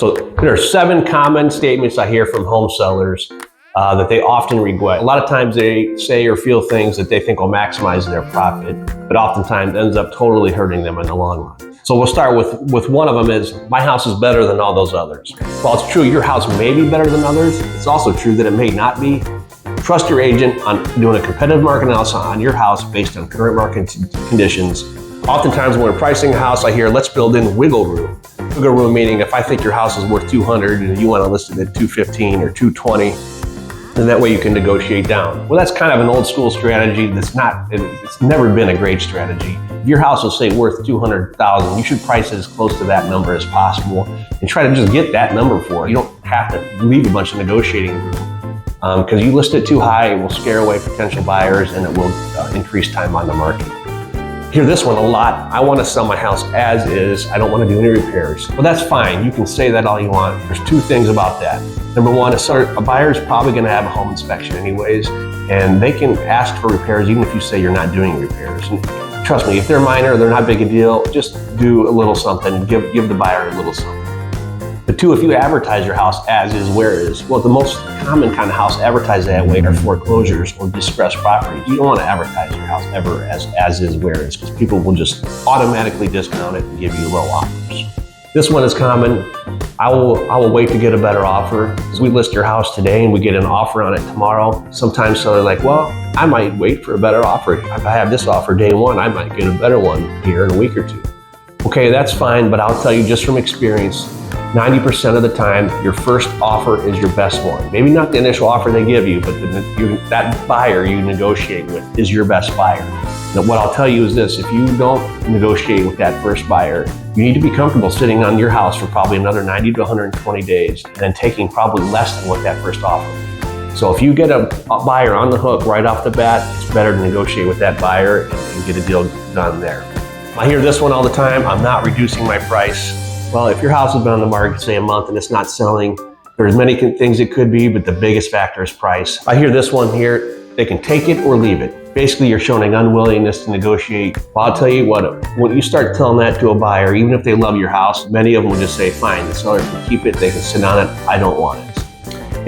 So there are 7 common statements I hear from home sellers that they often regret. A lot of times they say or feel things that they think will maximize their profit, but oftentimes ends up totally hurting them in the long run. So we'll start with one of them is, my house is better than all those others. While it's true your house may be better than others, it's also true that it may not be. Trust your agent on doing a competitive market analysis on your house based on current market conditions. Oftentimes when we're pricing a house, I hear, let's build in wiggle room. Wiggle room meaning if I think your house is worth 200 and you want to list it at 215 or 220, then that way you can negotiate down. Well, that's kind of an old school strategy it's never been a great strategy. If your house is say worth 200,000, you should price it as close to that number as possible and try to just get that number for it. You don't have to leave a bunch of negotiating room because you list it too high, it will scare away potential buyers and it will increase time on the market. Hear this one a lot. I want to sell my house as is. I don't want to do any repairs. Well, that's fine. You can say that all you want. There's 2 things about that. Number one, a buyer is probably going to have a home inspection anyways, and they can ask for repairs even if you say you're not doing repairs. And trust me, if they're minor, they're not big a deal, just do a little something, give the buyer a little something. But 2, if you advertise your house as is, where is, well, the most common kind of house advertised that way are foreclosures or distressed properties. You don't want to advertise your house ever as is, where is, because people will just automatically discount it and give you low offers. This one is common. I will wait to get a better offer. As we list your house today and we get an offer on it tomorrow, sometimes they're like, well, I might wait for a better offer. If I have this offer day 1, I might get a better one here in a week or 2. Okay, that's fine, but I'll tell you just from experience, 90% of the time, your first offer is your best one. Maybe not the initial offer they give you, but that buyer you negotiate with is your best buyer. Now, what I'll tell you is this, if you don't negotiate with that first buyer, you need to be comfortable sitting on your house for probably another 90 to 120 days and then taking probably less than what that first offer was. So if you get a buyer on the hook right off the bat, it's better to negotiate with that buyer and get a deal done there. I hear this one all the time, I'm not reducing my price. Well, if your house has been on the market, say a month, and it's not selling, there's many things it could be, but the biggest factor is price. I hear this one here, they can take it or leave it. Basically, you're showing unwillingness to negotiate. Well, I'll tell you what, when you start telling that to a buyer, even if they love your house, many of them will just say, fine, the seller can keep it, they can sit on it, I don't want it.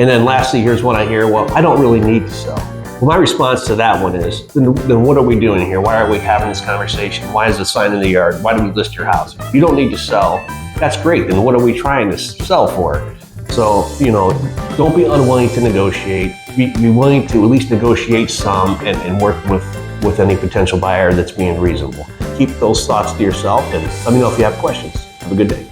And then lastly, here's one I hear, well, I don't really need to sell. Well, my response to that one is, then what are we doing here? Why are we having this conversation? Why is the sign in the yard? Why do we list your house? If you don't need to sell, that's great. Then what are we trying to sell for? So, don't be unwilling to negotiate. Be willing to at least negotiate some and work with any potential buyer that's being reasonable. Keep those thoughts to yourself and let me know if you have questions. Have a good day.